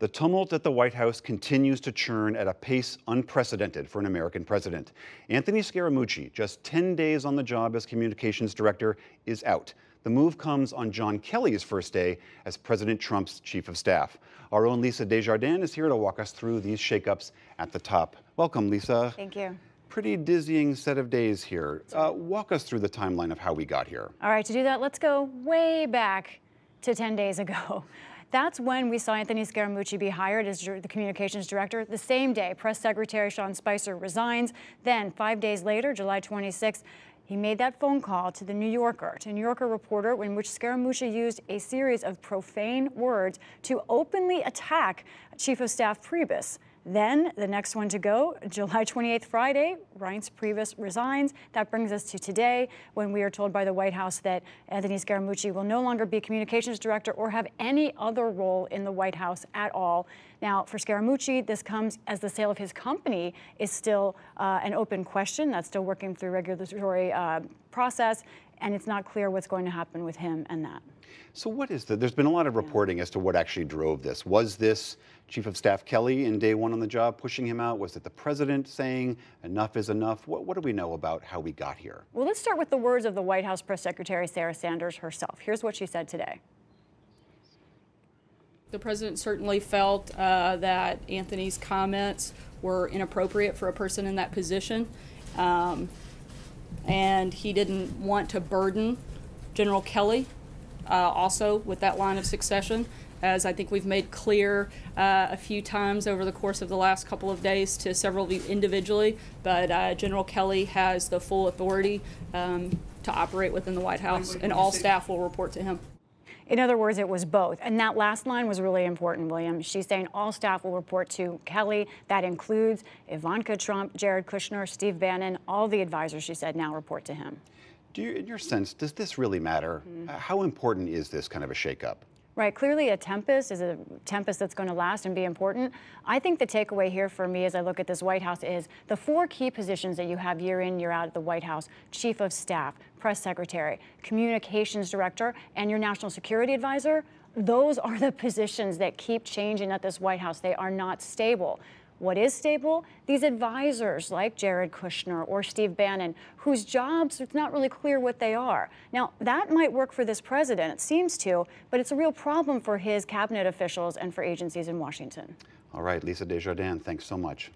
The tumult at the White House continues to churn at a pace unprecedented for an American president. Anthony Scaramucci, just 10 days on the job as communications director, is out. The move comes on John Kelly's first day as President Trump's chief of staff. Our own Lisa Desjardins is here to walk us through these shakeups at the top. Welcome, Lisa. Thank you. Pretty dizzying set of days here. Walk us through the timeline of how we got here. All right, to do that, let's go way back to 10 days ago. That's when we saw Anthony Scaramucci be hired as the communications director. The same day, Press Secretary Sean Spicer resigns. Then, 5 days later, July 26th, he made that phone call to the New Yorker, reporter, in which Scaramucci used a series of profane words to openly attack Chief of Staff Priebus. Then, the next one to go, July 28th, Friday, Reince Priebus resigns. That brings us to today, when we are told by the White House that Anthony Scaramucci will no longer be communications director or have any other role in the White House at all. Now, for Scaramucci, this comes as the sale of his company is still an open question. That's still working through regulatory process, and it's not clear what's going to happen with him and that. So what is there's been a lot of reporting as to what actually drove this. Was this Chief of Staff Kelly in day one on the job pushing him out? Was it the president saying enough is enough? What do we know about how we got here? Well, let's start with the words of the White House Press Secretary Sarah Sanders herself. Here's what she said today. The president certainly felt that Anthony's comments were inappropriate for a person in that position, and he didn't want to burden General Kelly also with that line of succession, as I think we've made clear a few times over the course of the last couple of days to several of you individually. But General Kelly has the full authority to operate within the White House, and all staff will report to him. In other words, it was both. And that last line was really important, William. She's saying all staff will report to Kelly. That includes Ivanka Trump, Jared Kushner, Steve Bannon, all the advisors, she said, now report to him. In your sense, does this really matter? How important is this kind of a shakeup? Right, clearly a tempest is a tempest that's going to last and be important. I think the takeaway here for me as I look at this White House is the four key positions that you have year in, year out at the White House: Chief of Staff, Press Secretary, Communications Director, and your National Security Advisor. Those are the positions that keep changing at this White House. They are not stable. What is stable? These advisors like Jared Kushner or Steve Bannon, whose jobs, it's not really clear what they are. Now, that might work for this president, it seems to, but it's a real problem for his cabinet officials and for agencies in Washington. All right, Lisa Desjardins, thanks so much.